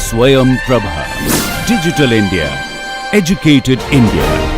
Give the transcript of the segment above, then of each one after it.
Swayam Prabha. Digital India. Educated India.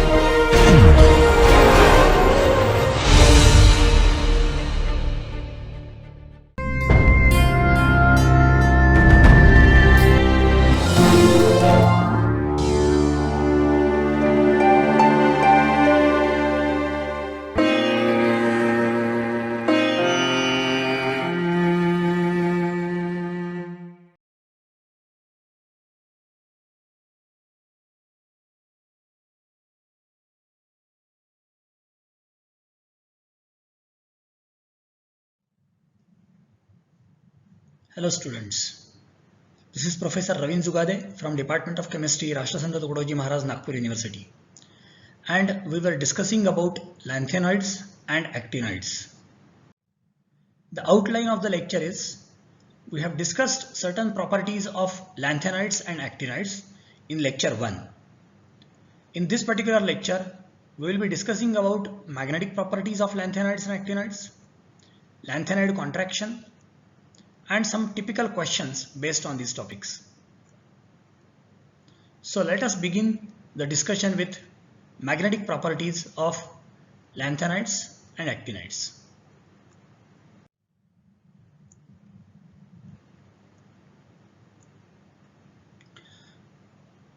Hello students, this is Professor Ravin Zugade from Department of Chemistry, Rashtrasandra Tukadoji Maharaj, Nagpur University, and we were discussing about lanthanoids and actinoids. The outline of the lecture is, we have discussed certain properties of lanthanoids and actinoids in lecture 1. In this particular lecture, we will be discussing about magnetic properties of lanthanoids and actinoids, lanthanoid contraction, and some typical questions based on these topics. So let us begin the discussion with magnetic properties of lanthanoids and actinoids.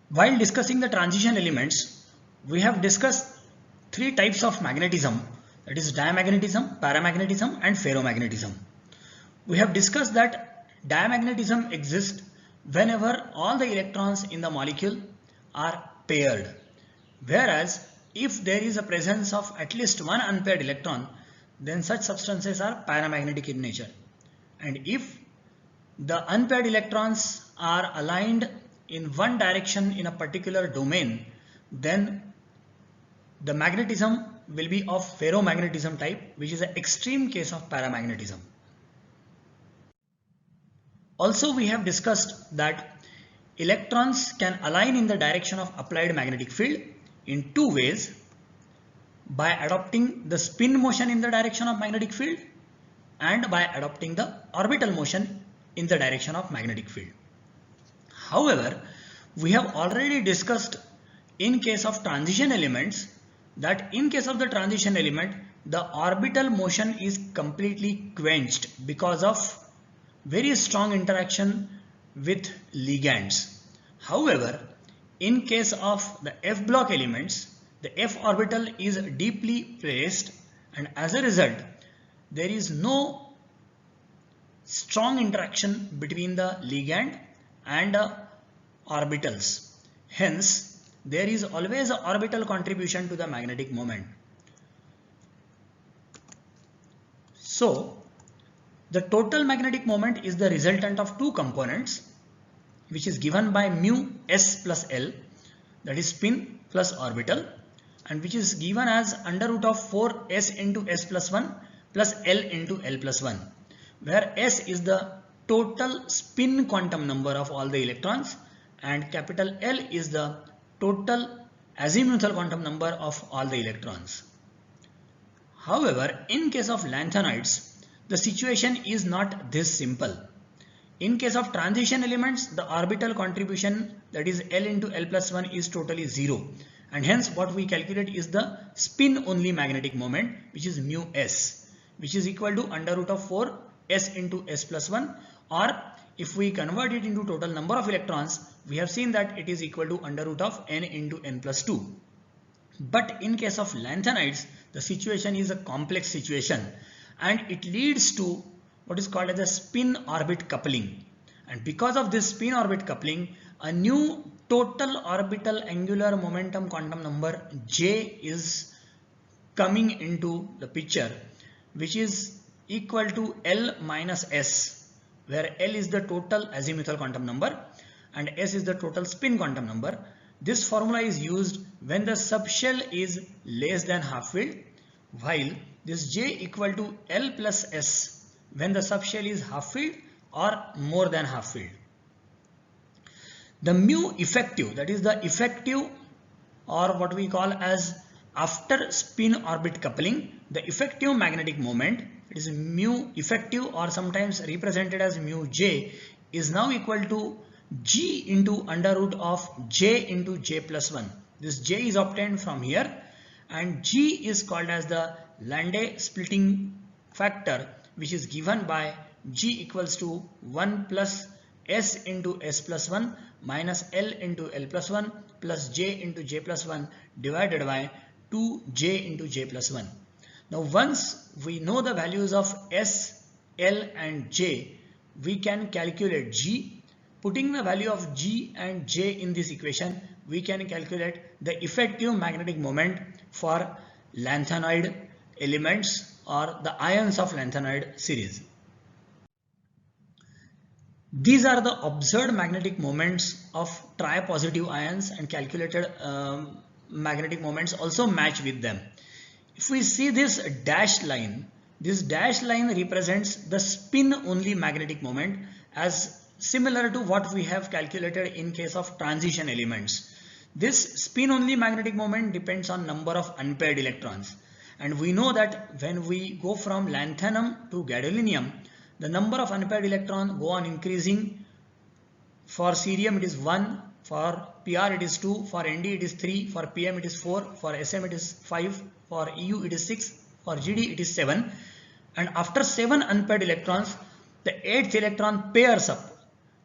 While discussing the transition elements, we have discussed three types of magnetism, that is diamagnetism, paramagnetism and ferromagnetism. We have discussed that diamagnetism exists whenever all the electrons in the molecule are paired, whereas if there is a presence of at least one unpaired electron, then such substances are paramagnetic in nature. And if the unpaired electrons are aligned in one direction in a particular domain, then the magnetism will be of ferromagnetism type, which is an extreme case of paramagnetism. Also, we have discussed that electrons can align in the direction of applied magnetic field in two ways: by adopting the spin motion in the direction of magnetic field and by adopting the orbital motion in the direction of magnetic field. However, we have already discussed in case of transition elements that in case of the transition element, the orbital motion is completely quenched because of very strong interaction with ligands. However, in case of the f block elements, the f orbital is deeply placed, and as a result there is no strong interaction between the ligand and orbitals. Hence, there is always an orbital contribution to the magnetic moment. So, the total magnetic moment is the resultant of two components, which is given by mu s plus L, that is spin plus orbital, and which is given as under root of 4 s into s plus 1 plus L into L plus 1, where s is the total spin quantum number of all the electrons and capital L is the total azimuthal quantum number of all the electrons. However, in case of lanthanoids, the situation is not this simple. In case of transition elements, the orbital contribution, that is L into L plus 1, is totally 0, and hence what we calculate is the spin only magnetic moment, which is mu s, which is equal to under root of 4 s into s plus 1, or if we convert it into total number of electrons, we have seen that it is equal to under root of n into n plus 2. But in case of lanthanoids, the situation is a complex situation, and it leads to what is called as a spin orbit coupling, and because of this spin orbit coupling, a new total orbital angular momentum quantum number J is coming into the picture, which is equal to L minus S, where L is the total azimuthal quantum number and S is the total spin quantum number. This formula is used when the subshell is less than half filled, while this J equal to L plus S when the subshell is half filled or more than half filled. The mu effective, that is the effective, or what we call as after spin orbit coupling, the effective magnetic moment, it is mu effective or sometimes represented as mu J, is now equal to G into under root of J into J plus 1. This J is obtained from here, and G is called as the Landé splitting factor, which is given by G equals to 1 plus S into S plus 1 minus L into L plus 1 plus J into J plus 1 divided by 2J into J plus 1. Now once we know the values of S, L and J, we can calculate G. Putting the value of G and J in this equation, we can calculate the effective magnetic moment for lanthanoid elements or the ions of lanthanoid series. These are the observed magnetic moments of tripositive ions, and calculated magnetic moments also match with them. If we see this dashed line represents the spin only magnetic moment, as similar to what we have calculated in case of transition elements. This spin only magnetic moment depends on number of unpaired electrons, and we know that when we go from lanthanum to gadolinium, the number of unpaired electrons go on increasing. For cerium it is 1, for Pr it is 2, for Nd it is 3, for Pm it is 4, for Sm it is 5, for Eu it is 6, for Gd it is 7, and after 7 unpaired electrons, the 8th electron pairs up.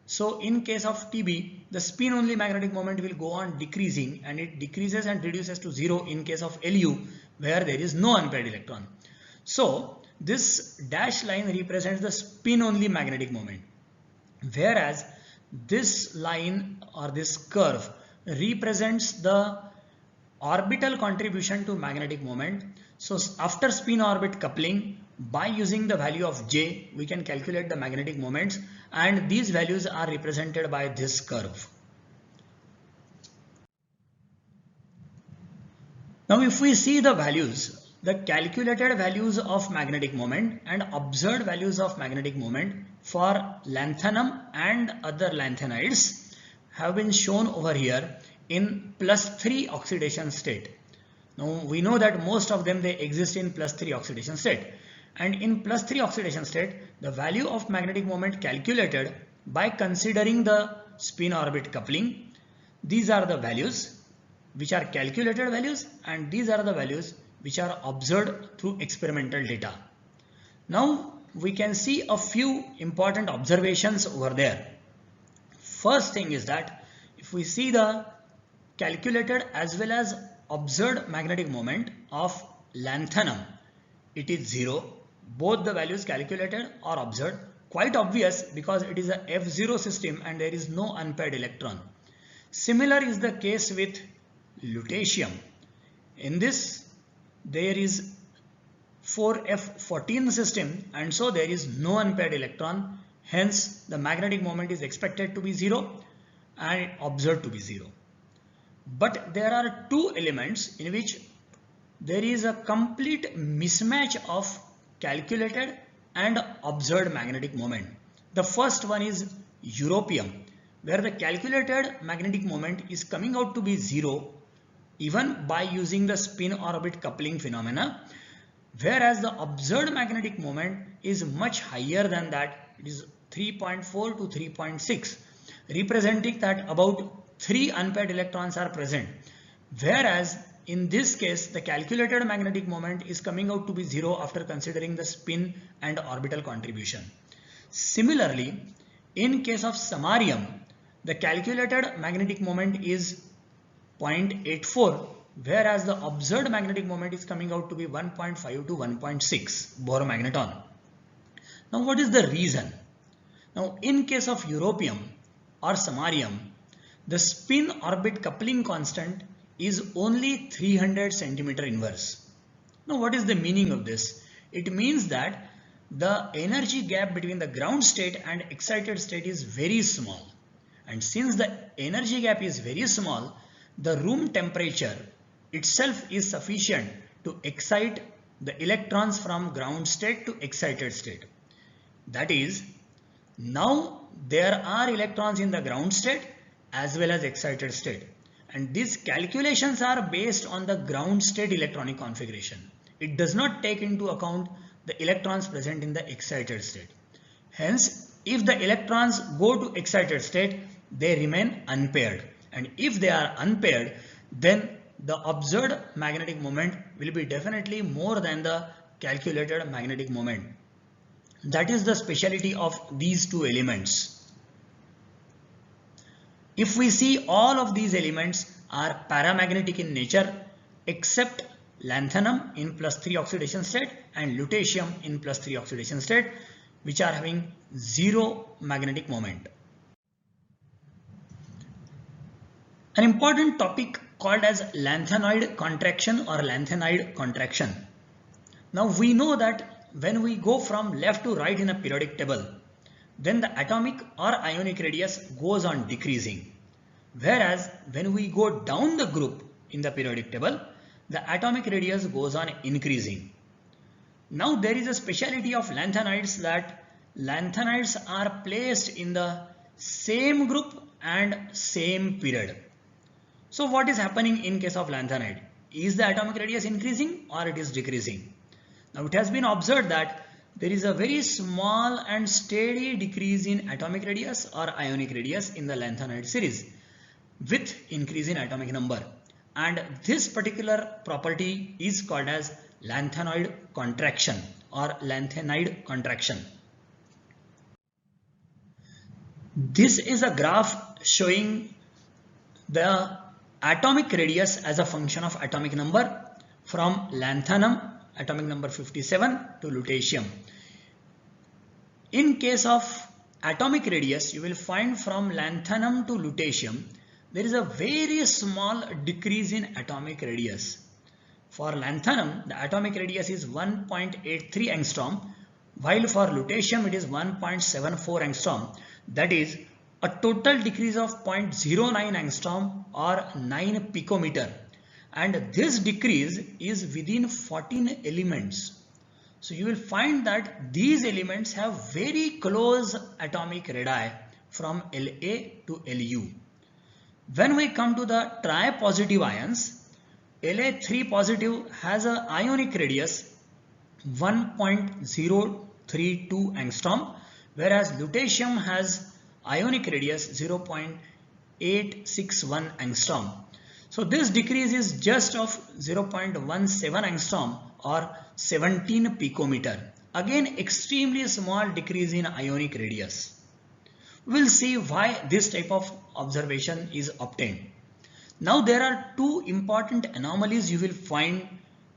So in case of Tb, the spin only magnetic moment will go on decreasing, and it decreases and reduces to 0 in case of Lu, where there is no unpaired electron. So this dashed line represents the spin only magnetic moment, whereas this line or this curve represents the orbital contribution to magnetic moment. So after spin orbit coupling, by using the value of J, we can calculate the magnetic moments, and these values are represented by this curve. Now if we see the values, the calculated values of magnetic moment and observed values of magnetic moment for lanthanum and other lanthanides have been shown over here in +3 oxidation state. Now we know that most of them, they exist in +3 oxidation state, and in +3 oxidation state, the value of magnetic moment calculated by considering the spin orbit coupling, these are the values which are calculated values, and these are the values which are observed through experimental data. Now we can see a few important observations over there. First thing is that if we see the calculated as well as observed magnetic moment of lanthanum, it is 0. Both the values calculated or observed, quite obvious because it is a F0 system and there is no unpaired electron. Similar is the case with lutetium. In this there is 4F14 system, and so there is no unpaired electron, hence the magnetic moment is expected to be 0 and observed to be 0. But there are two elements in which there is a complete mismatch of calculated and observed magnetic moment. The first one is europium, where the calculated magnetic moment is coming out to be 0 even by using the spin orbit coupling phenomena, whereas the observed magnetic moment is much higher than that. It is 3.4 to 3.6, representing that about 3 unpaired electrons are present, whereas in this case the calculated magnetic moment is coming out to be 0 after considering the spin and orbital contribution. Similarly, in case of samarium, the calculated magnetic moment is 0.84, whereas the observed magnetic moment is coming out to be 1.5 to 1.6 boromagneton. Now what is the reason? Now in case of europium or samarium, the spin orbit coupling constant is only 300 centimeter inverse. Now what is the meaning of this? It means that the energy gap between the ground state and excited state is very small, and since the energy gap is very small, the room temperature itself is sufficient to excite the electrons from ground state to excited state. That is, now there are electrons in the ground state as well as excited state, and these calculations are based on the ground state electronic configuration. It does not take into account the electrons present in the excited state. Hence, if the electrons go to excited state, they remain unpaired. And if they are unpaired, then the observed magnetic moment will be definitely more than the calculated magnetic moment. That is the speciality of these two elements. If we see, all of these elements are paramagnetic in nature except lanthanum in +3 oxidation state and lutetium in +3 oxidation state, which are having zero magnetic moment. An important topic called as lanthanoid contraction or lanthanide contraction. Now we know that when we go from left to right in a periodic table, then the atomic or ionic radius goes on decreasing. Whereas when we go down the group in the periodic table, the atomic radius goes on increasing. Now there is a speciality of lanthanides that lanthanides are placed in the same group and same period. So what is happening in case of lanthanide? Is the atomic radius increasing or it is decreasing? Now it has been observed that there is a very small and steady decrease in atomic radius or ionic radius in the lanthanide series with increase in atomic number. And this particular property is called as lanthanoid contraction or lanthanide contraction. This is a graph showing the atomic radius as a function of atomic number from lanthanum, atomic number 57, to lutetium. In case of atomic radius, you will find from lanthanum to lutetium, there is a very small decrease in atomic radius. For lanthanum, the atomic radius is 1.83 angstrom, while for lutetium it is 1.74 angstrom. That is a total decrease of 0.09 angstrom or 9 picometer. And this decrease is within 14 elements. So you will find that these elements have very close atomic radii from La to Lu. When we come to the tri-positive ions, La3 positive has an ionic radius 1.032 angstrom, whereas lutetium has ionic radius 0.861 angstrom. So this decrease is just of 0.17 angstrom or 17 picometer. Again, extremely small decrease in ionic radius. We'll see why this type of observation is obtained. Now there are two important anomalies you will find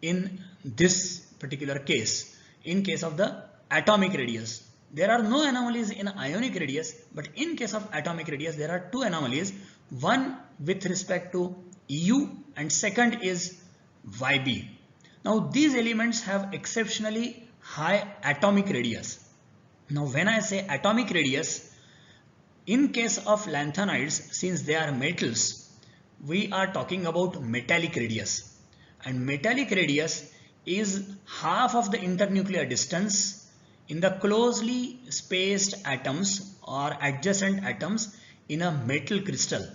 in this particular case. In case of the atomic radius, there are no anomalies in ionic radius, but in case of atomic radius there are two anomalies. One with respect to EU and second is YB. Now these elements have exceptionally high atomic radius. Now when I say atomic radius, in case of lanthanides, since they are metals, we are talking about metallic radius, and metallic radius is half of the internuclear distance in the closely spaced atoms or adjacent atoms in a metal crystal.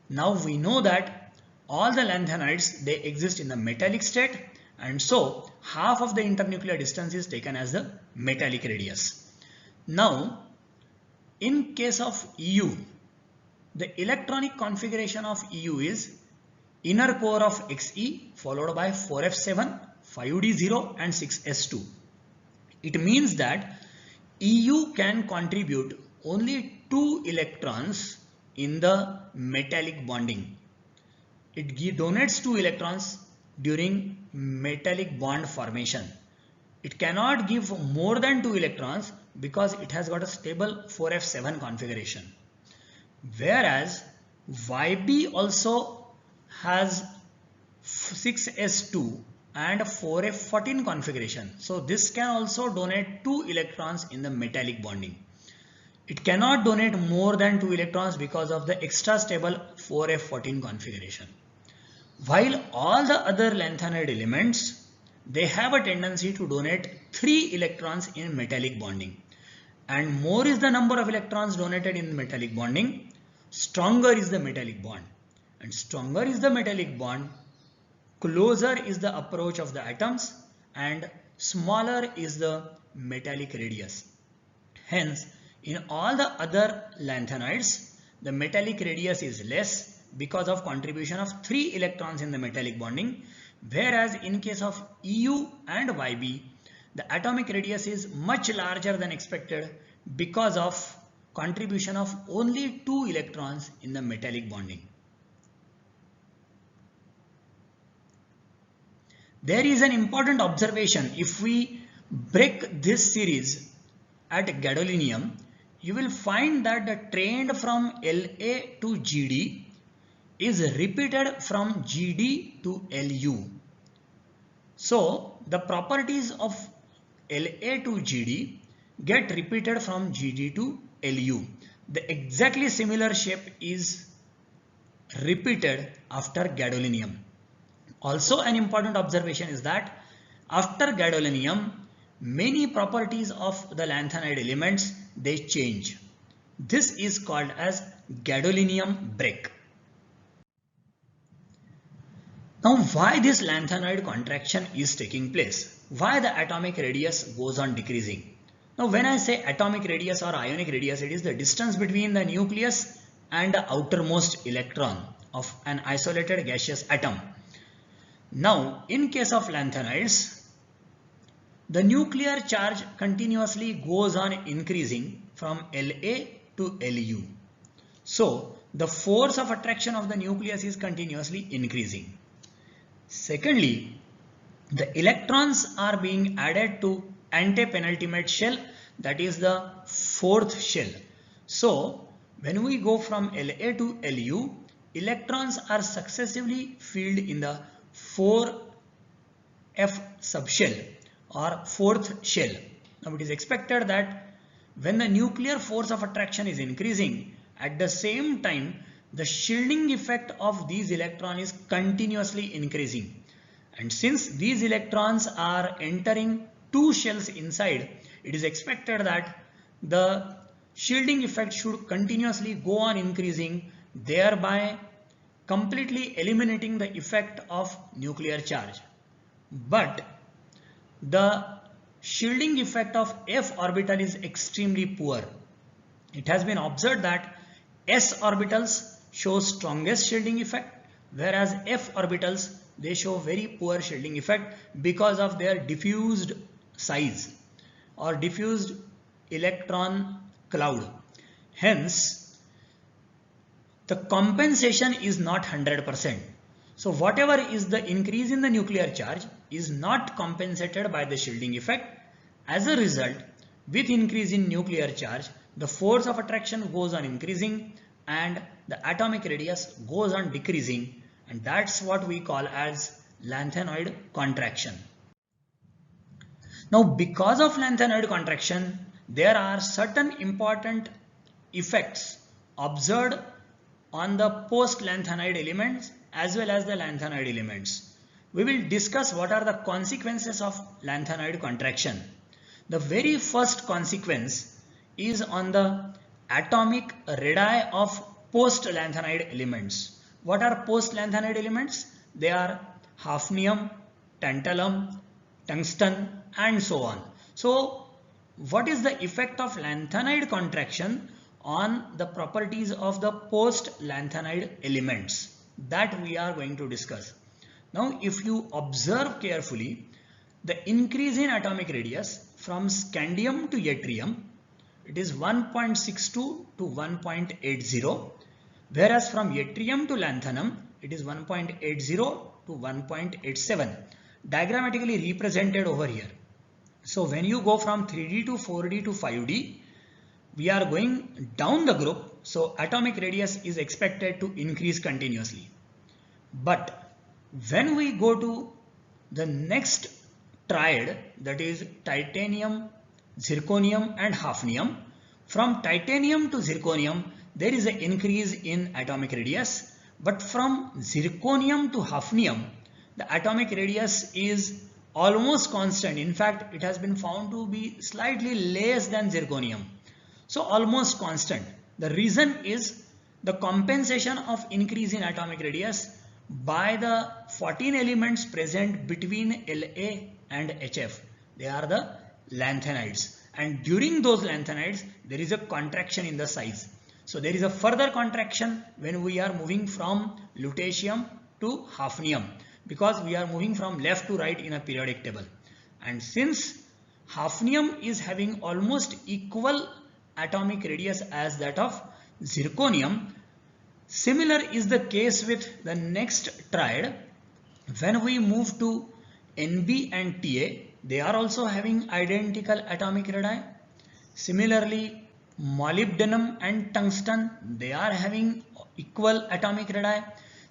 Now we know that all the lanthanides, they exist in the metallic state, and so half of the internuclear distance is taken as the metallic radius. Now in case of EU, the electronic configuration of EU is inner core of Xe followed by 4f7, 5d0 and 6s2. It means that EU can contribute only 2 electrons in the metallic bonding. It donates 2 electrons during metallic bond formation. It cannot give more than 2 electrons because it has got a stable 4f7 configuration. Whereas YB also has 6s2 and 4f14 configuration. So this can also donate 2 electrons in the metallic bonding. It cannot donate more than 2 electrons because of the extra stable 4f14 configuration. While all the other lanthanide elements, they have a tendency to donate 3 electrons in metallic bonding. And more is the number of electrons donated in metallic bonding, stronger is the metallic bond. And stronger is the metallic bond, closer is the approach of the atoms, and smaller is the metallic radius. Hence, in all the other lanthanides, the metallic radius is less because of contribution of 3 electrons in the metallic bonding, whereas in case of EU and YB, the atomic radius is much larger than expected because of contribution of only 2 electrons in the metallic bonding. There is an important observation. If we break this series at gadolinium, you will find that the trend from La to Gd is repeated from Gd to Lu. So the properties of La to Gd get repeated from Gd to Lu. The exactly similar shape is repeated after gadolinium. Also, an important observation is that after gadolinium, many properties of the lanthanide elements, they change. This is called as gadolinium break. Now, why this lanthanide contraction is taking place? Why the atomic radius goes on decreasing? Now, when I say atomic radius or ionic radius, it is the distance between the nucleus and the outermost electron of an isolated gaseous atom. Now, in case of lanthanides, the nuclear charge continuously goes on increasing from La to Lu. So, the force of attraction of the nucleus is continuously increasing. Secondly, the electrons are being added to antepenultimate shell, that is the 4th shell. So, when we go from La to Lu, electrons are successively filled in the 4F subshell or 4th shell. Now it is expected that when the nuclear force of attraction is increasing, at the same time the shielding effect of these electrons is continuously increasing. And since these electrons are entering 2 shells inside, it is expected that the shielding effect should continuously go on increasing, thereby completely eliminating the effect of nuclear charge. But the shielding effect of f orbital is extremely poor. It has been observed that s orbitals show strongest shielding effect, whereas f orbitals, they show very poor shielding effect because of their diffused size or diffused electron cloud. Hence, the compensation is not 100%. So whatever is the increase in the nuclear charge is not compensated by the shielding effect. As a result, with increase in nuclear charge, the force of attraction goes on increasing and the atomic radius goes on decreasing, and that's what we call as lanthanoid contraction. Now, because of lanthanoid contraction, there are certain important effects observed on the post-lanthanide elements as well as the lanthanide elements. We will discuss what are the consequences of lanthanoid contraction. The very first consequence is on the atomic radii of post-lanthanide elements. What are post-lanthanide elements? They are hafnium, tantalum, tungsten and so on. So, what is the effect of lanthanide contraction on the properties of the post-lanthanide elements? That we are going to discuss. Now, if you observe carefully, the increase in atomic radius from scandium to yttrium, it is 1.62 to 1.80, whereas from yttrium to lanthanum, it is 1.80 to 1.87, diagrammatically represented over here. So when you go from 3D to 4D to 5D, we are going down the group, so atomic radius is expected to increase continuously. But when we go to the next triad, that is titanium, zirconium and hafnium, from titanium to zirconium there is an increase in atomic radius, but from zirconium to hafnium the atomic radius is almost constant. In fact, it has been found to be slightly less than zirconium. So almost constant. The reason is the compensation of increase in atomic radius by the 14 elements present between La and HF. They are the lanthanides, and during those lanthanides there is a contraction in the size. So there is a further contraction when we are moving from lutetium to hafnium, because we are moving from left to right in a periodic table. And since hafnium is having almost equal atomic radius as that of zirconium, similar is the case with the next triad. When we move to Nb and Ta, they are also having identical atomic radii. Similarly, molybdenum and tungsten, they are having equal atomic radii.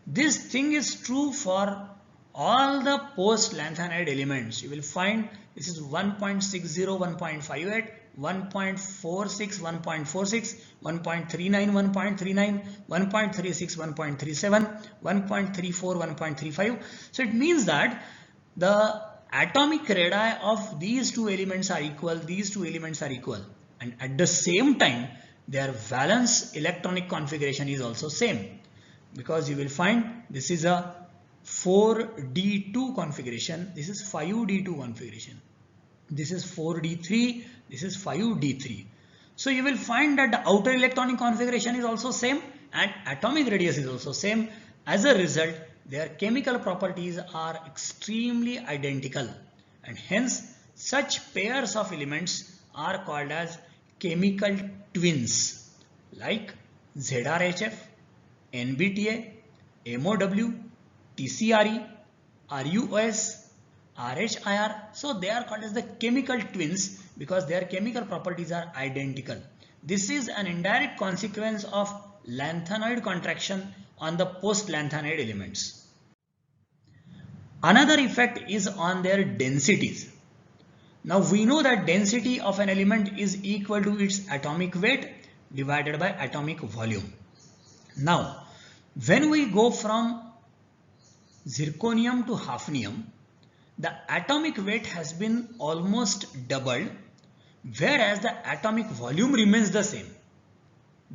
This thing is true for all the post lanthanide elements. You will find this is 1.60, 1.58, 1.46, 1.46, 1.39, 1.39, 1.36, 1.37, 1.34, 1.35. So it means that the atomic radii of these two elements are equal, these two elements are equal, and at the same time their valence electronic configuration is also same, because you will find this is a 4d2 configuration, this is 5d2 configuration, this is 4d3, this is 5d3. So you will find that the outer electronic configuration is also same and atomic radius is also same. As a result, their chemical properties are extremely identical, and hence such pairs of elements are called as chemical twins, like ZrHF, NBTA, MOW, TCRE, RUOS, RHIR. So they are called as the chemical twins because their chemical properties are identical. This is an indirect consequence of lanthanoid contraction on the post-lanthanide elements. Another effect is on their densities. Now we know that density of an element is equal to its atomic weight divided by atomic volume. Now when we go from zirconium to hafnium, the atomic weight has been almost doubled, whereas the atomic volume remains the same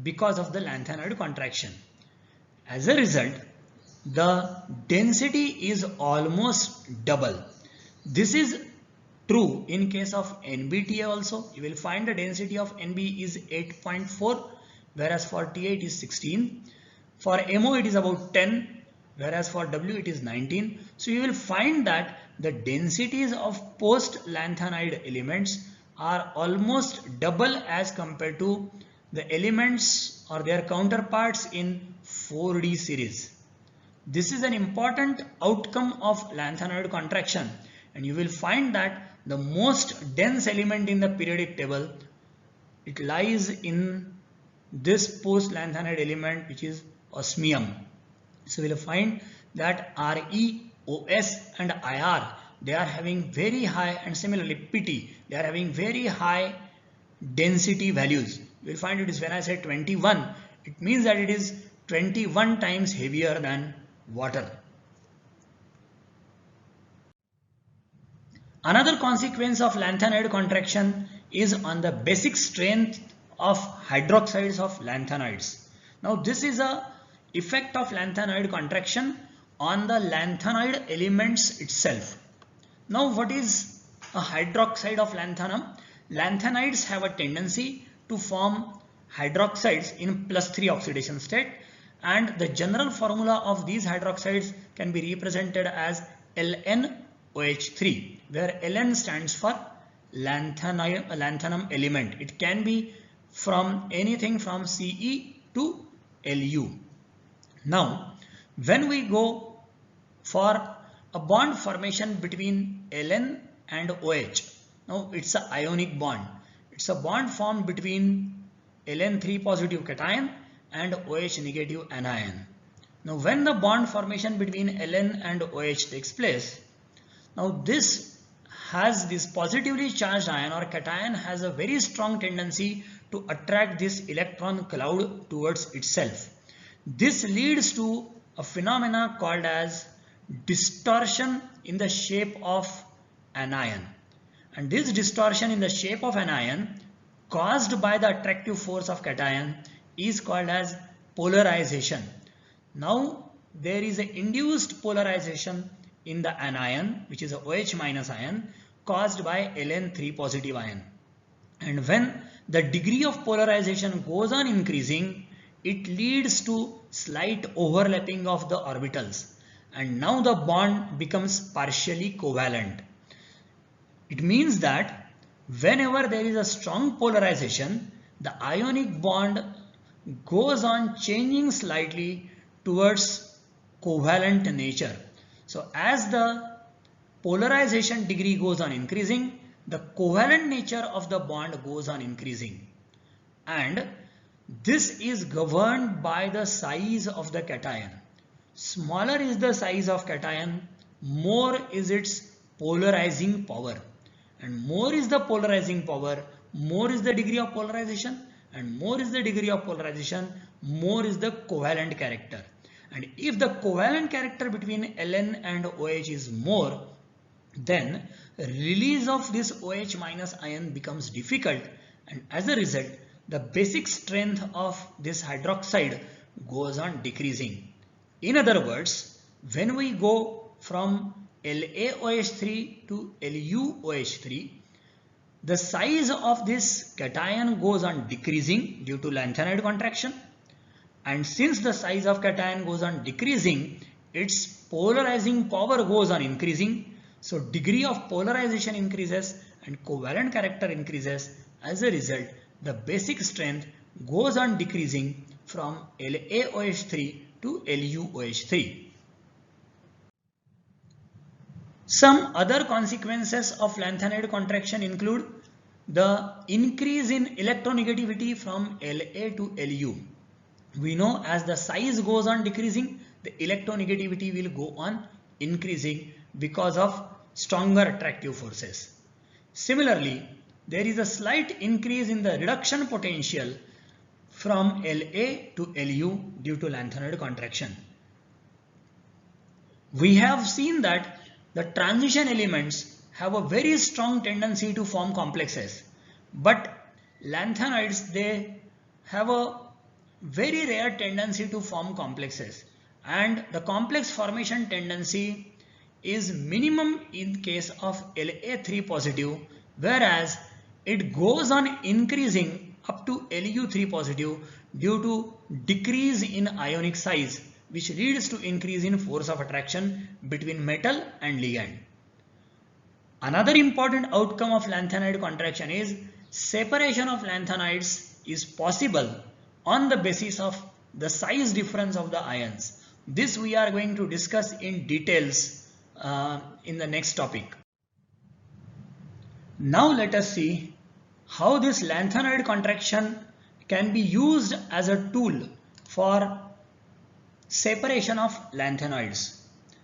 because of the lanthanoid contraction. As a result, the density is almost double. This is true in case of NBTA also. You will find the density of NB is 8.4, whereas for Ta it is 16. For MO it is about 10, whereas for W it is 19. So you will find that the densities of post-lanthanide elements are almost double as compared to the elements or their counterparts in 4D series. This is an important outcome of lanthanoid contraction, and you will find that the most dense element in the periodic table, it lies in this post-lanthanide element, which is osmium. So we will find that Re, Os and Ir, they are having very high, and similarly Pt, they are having very high density values. You will find it is, when I say 21, it means that it is 21 times heavier than water. Another consequence of lanthanoid contraction is on the basic strength of hydroxides of lanthanoids. Now this is a effect of lanthanoid contraction on the lanthanoid elements itself. Now what is a hydroxide of lanthanum? Lanthanides have a tendency to form hydroxides in +3 oxidation state, and the general formula of these hydroxides can be represented as LnOH3, where Ln stands for lanthanum element. It can be from anything from Ce to Lu. Now when we go for a bond formation between Ln and OH, now it's an ionic bond. It's a bond formed between Ln3 positive cation and OH negative anion. Now when the bond formation between Ln and OH takes place, now this has this positively charged ion or cation has a very strong tendency to attract this electron cloud towards itself. This leads to a phenomena called as distortion in the shape of anion, and this distortion in the shape of anion caused by the attractive force of cation is called as polarization. Now there is an induced polarization in the anion, which is a OH minus ion caused by Ln3 positive ion, and when the degree of polarization goes on increasing, it leads to slight overlapping of the orbitals, and now the bond becomes partially covalent. It means that whenever there is a strong polarization, the ionic bond goes on changing slightly towards covalent nature. So as the polarization degree goes on increasing, the covalent nature of the bond goes on increasing. And this is governed by the size of the cation. Smaller is the size of cation, more is its polarizing power. And more is the polarizing power, more is the degree of polarization, and more is the degree of polarization, more is the covalent character. And if the covalent character between Ln and OH is more, then release of this OH minus ion becomes difficult, and as a result the basic strength of this hydroxide goes on decreasing. In other words, when we go from LaOH3 to LuOH3, the size of this cation goes on decreasing due to lanthanide contraction, and since the size of cation goes on decreasing, its polarizing power goes on increasing. So degree of polarization increases and covalent character increases. As a result, the basic strength goes on decreasing from LaOH3 to LuOH3. Some other consequences of lanthanide contraction include the increase in electronegativity from La to Lu. We know as the size goes on decreasing, the electronegativity will go on increasing because of stronger attractive forces. Similarly, there is a slight increase in the reduction potential from La to Lu due to lanthanide contraction. We have seen that the transition elements have a very strong tendency to form complexes, but lanthanides, they have a very rare tendency to form complexes, and the complex formation tendency is minimum in case of La3 positive, whereas it goes on increasing up to Lu3 positive due to decrease in ionic size, which leads to increase in force of attraction between metal and ligand. Another important outcome of lanthanide contraction is separation of lanthanides is possible on the basis of the size difference of the ions. This we are going to discuss in details in the next topic. Now let us see how this lanthanide contraction can be used as a tool for separation of lanthanoids.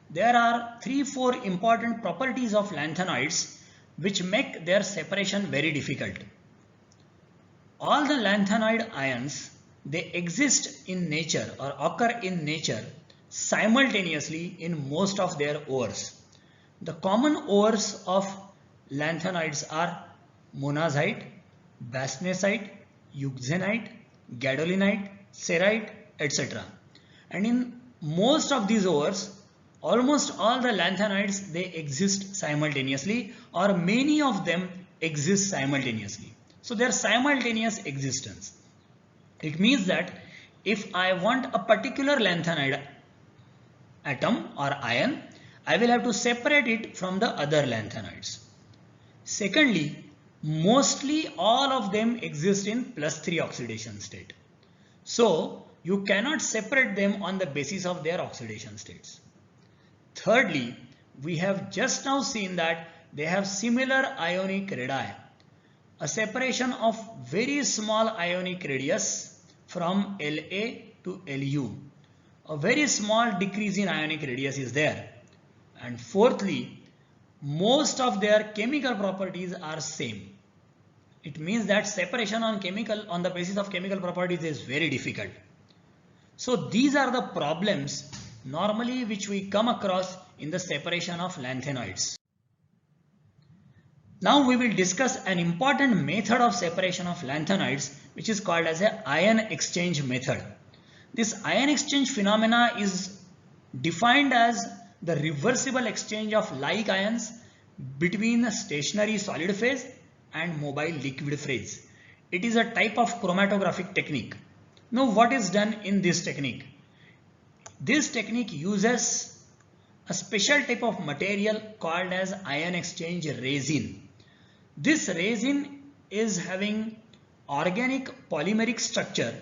There are 3-4 important properties of lanthanoids which make their separation very difficult. All the lanthanoid ions, they exist in nature or occur in nature simultaneously in most of their ores. The common ores of lanthanoids are monazite, bastnäsite, euxenite, gadolinite, cerite, etc. And in most of these ores, almost all the lanthanoids, they exist simultaneously, or many of them exist simultaneously. So their simultaneous existence. It means that if I want a particular lanthanide atom or ion, I will have to separate it from the other lanthanoids. Secondly, mostly all of them exist in +3 oxidation state. So you cannot separate them on the basis of their oxidation states. Thirdly, we have just now seen that they have similar ionic radii. A separation of very small ionic radius from La to Lu. A very small decrease in ionic radius is there. And fourthly, most of their chemical properties are same. It means that separation on the basis of chemical properties is very difficult. So these are the problems normally which we come across in the separation of lanthanoids. Now we will discuss an important method of separation of lanthanoids, which is called as an ion exchange method. This ion exchange phenomena is defined as the reversible exchange of like ions between a stationary solid phase and mobile liquid phase. It is a type of chromatographic technique. Now what is done in this technique? This technique uses a special type of material called as ion exchange resin. This resin is having organic polymeric structure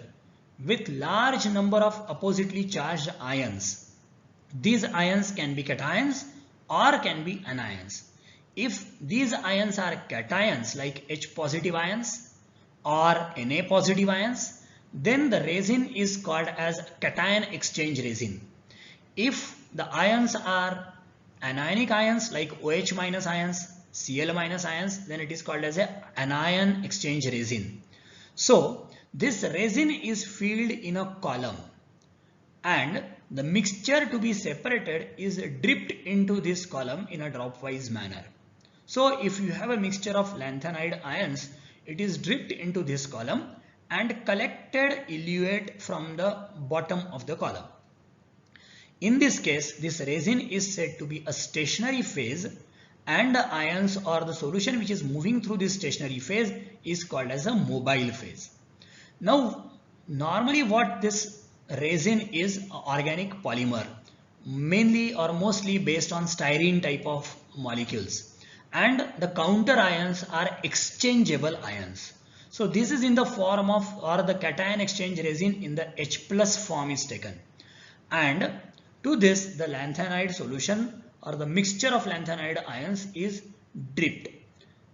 with large number of oppositely charged ions. These ions can be cations or can be anions. If these ions are cations like H positive ions or Na positive ions, then the resin is called as cation exchange resin. If the ions are anionic ions like OH minus ions, Cl minus ions, then it is called as a anion exchange resin. So this resin is filled in a column and the mixture to be separated is dripped into this column in a dropwise manner. So if you have a mixture of lanthanide ions, it is dripped into this column and collected eluate from the bottom of the column. In this case, this resin is said to be a stationary phase and the ions or the solution which is moving through this stationary phase is called as a mobile phase. Now, normally what this resin is organic polymer, mainly or mostly based on styrene type of molecules, and the counter ions are exchangeable ions. So this is in the form of, or the cation exchange resin in the H plus form is taken, and to this the lanthanide solution or the mixture of lanthanide ions is dripped.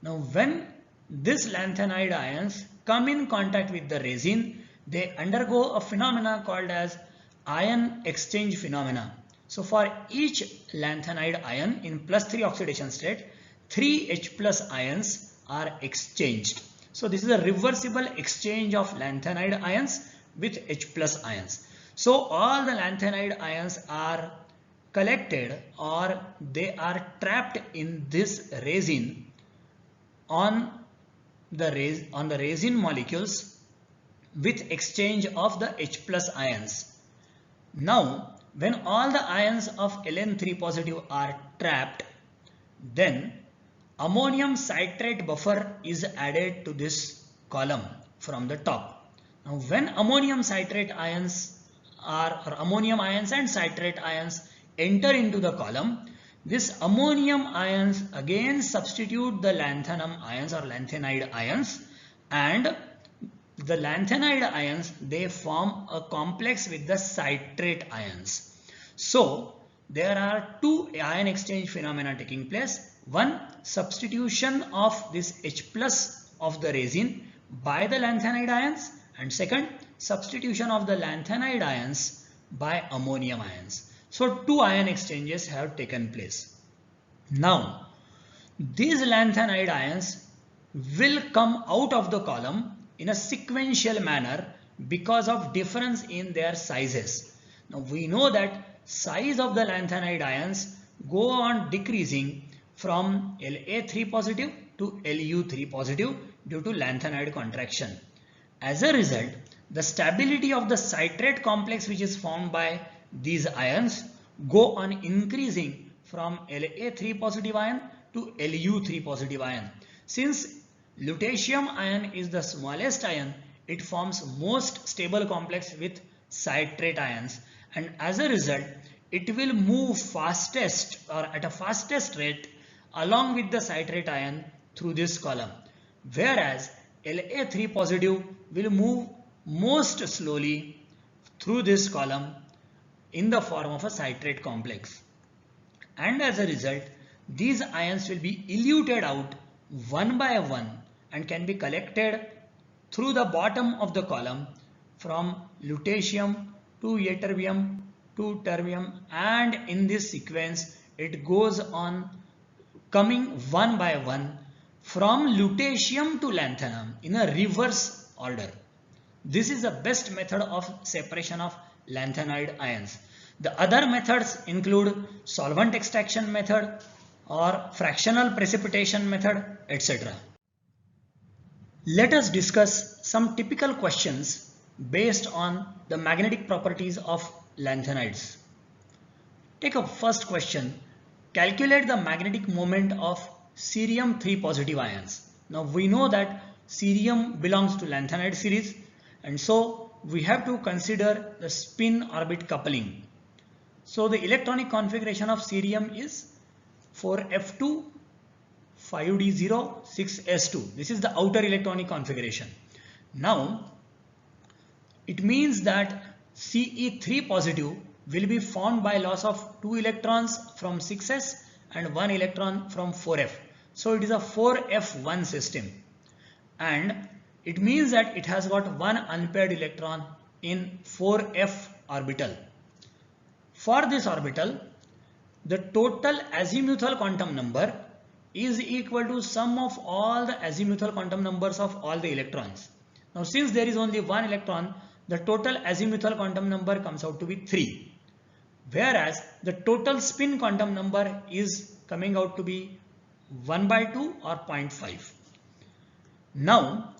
Now when this lanthanide ions come in contact with the resin, they undergo a phenomena called as ion exchange phenomena. So for each lanthanide ion in +3 oxidation state, 3 H plus ions are exchanged. So this is a reversible exchange of lanthanide ions with H plus ions. So all the lanthanide ions are collected or they are trapped in this resin on the resin molecules with exchange of the H plus ions. Now when all the ions of Ln3 positive are trapped, then ammonium citrate buffer is added to this column from the top. Now when ammonium citrate ions or ammonium ions and citrate ions enter into the column, this ammonium ions again substitute the lanthanum ions or lanthanide ions, and the lanthanide ions, they form a complex with the citrate ions. So there are two ion exchange phenomena taking place. One, substitution of this H plus of the resin by the lanthanide ions, and second, substitution of the lanthanide ions by ammonium ions. So two ion exchanges have taken place. Now these lanthanide ions will come out of the column in a sequential manner because of difference in their sizes. Now we know that size of the lanthanide ions go on decreasing from La3 positive to Lu3 positive due to lanthanide contraction. As a result, the stability of the citrate complex which is formed by these ions go on increasing from La3 positive ion to Lu3 positive ion. Since lutetium ion is the smallest ion, it forms most stable complex with citrate ions, and as a result it will move fastest or at a fastest rate along with the citrate ion through this column, whereas La3 positive will move most slowly through this column in the form of a citrate complex, and as a result these ions will be eluted out one by one and can be collected through the bottom of the column from lutetium to ytterbium to terbium, and in this sequence it goes on coming one by one from lutetium to lanthanum in a reverse order. This is the best method of separation of lanthanide ions. The other methods include solvent extraction method or fractional precipitation method, etc. Let us discuss some typical questions based on the magnetic properties of lanthanides. Take up first question. Calculate the magnetic moment of cerium 3 positive ions. Now we know that cerium belongs to lanthanide series, and so we have to consider the spin orbit coupling. So the electronic configuration of cerium is 4f2, 5d0, 6s2. This is the outer electronic configuration. Now it means that Ce3 positive will be formed by loss of 2 electrons from 6s and 1 electron from 4f. So it is a 4f1 system, and it means that it has got one unpaired electron in 4f orbital. For this orbital, the total azimuthal quantum number is equal to sum of all the azimuthal quantum numbers of all the electrons. Now since there is only one electron, the total azimuthal quantum number comes out to be 3. Whereas the total spin quantum number is coming out to be 1/2 or 0.5. Now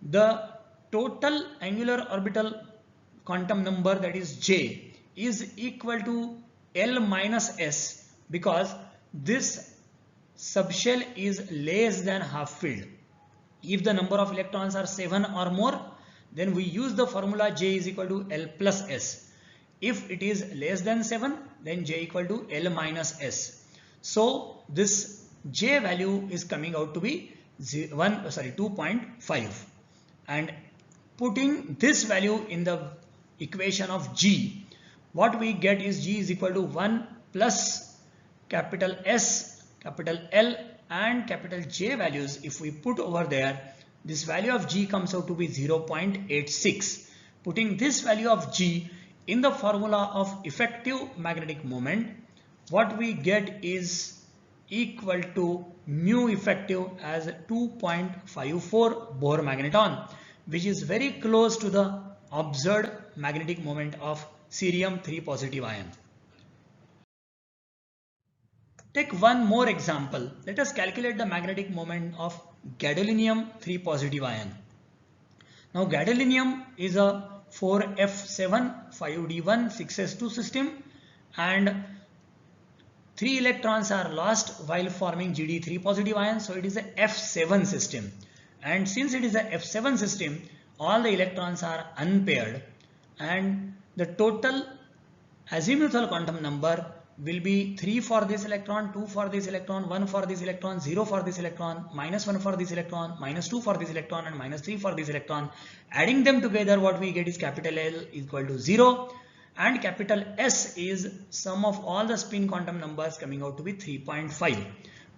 the total angular orbital quantum number, that is J, is equal to L minus S, because this subshell is less than half filled. If the number of electrons are 7 or more, then we use the formula J is equal to L plus S. If it is less than 7, then J equal to L minus S. So this J value is coming out to be 2.5, and putting this value in the equation of G, what we get is G is equal to 1 plus capital S, capital L and capital J values. If we put over there, this value of G comes out to be 0.86. Putting this value of G in the formula of effective magnetic moment, what we get is equal to mu effective as 2.54 Bohr magneton, which is very close to the observed magnetic moment of cerium 3 positive ion. Take one more example. Let us calculate the magnetic moment of gadolinium 3 positive ion. Now gadolinium is a 4f7, 5d1, 6s2 system, and 3 electrons are lost while forming Gd3 positive ion, so it is a F7 system. And since it is a F7 system, all the electrons are unpaired, and the total azimuthal quantum number will be 3 for this electron, 2 for this electron, 1 for this electron, 0 for this electron, -1 for this electron, -2 for this electron, and -3 for this electron. Adding them together, what we get is capital L equal to 0, and capital S is sum of all the spin quantum numbers coming out to be 3.5.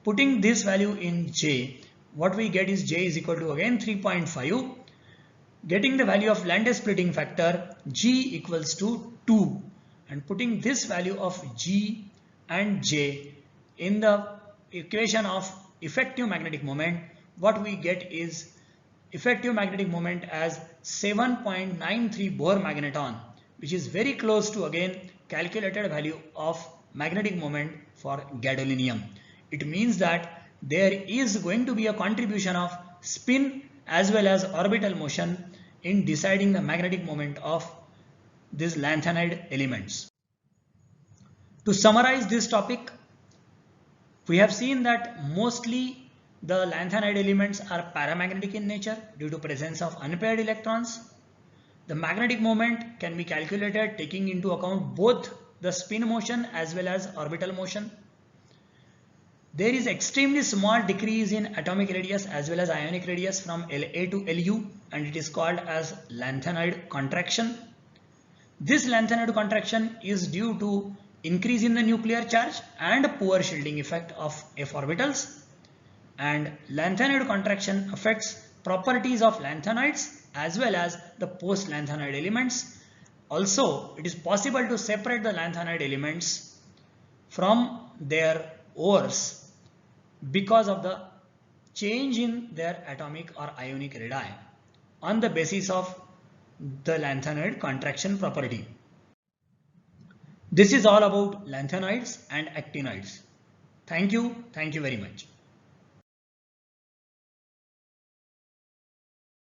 Putting this value in J, what we get is J is equal to again 3.5. Getting the value of Landau splitting factor, G equals to 2. And putting this value of G and J in the equation of effective magnetic moment, what we get is effective magnetic moment as 7.93 Bohr magneton, which is very close to again calculated value of magnetic moment for gadolinium. It means that there is going to be a contribution of spin as well as orbital motion in deciding the magnetic moment of these lanthanide elements. To summarize this topic, we have seen that mostly the lanthanide elements are paramagnetic in nature due to presence of unpaired electrons. The magnetic moment can be calculated taking into account both the spin motion as well as orbital motion. There is extremely small decrease in atomic radius as well as ionic radius from La to Lu, and it is called as lanthanide contraction. This lanthanide contraction is due to increase in the nuclear charge and poor shielding effect of f orbitals, and lanthanide contraction affects properties of lanthanides as well as the post lanthanide elements. Also, it is possible to separate the lanthanide elements from their ores because of the change in their atomic or ionic radii on the basis of the lanthanide contraction property. This is all about lanthanides and actinides. Thank you very much.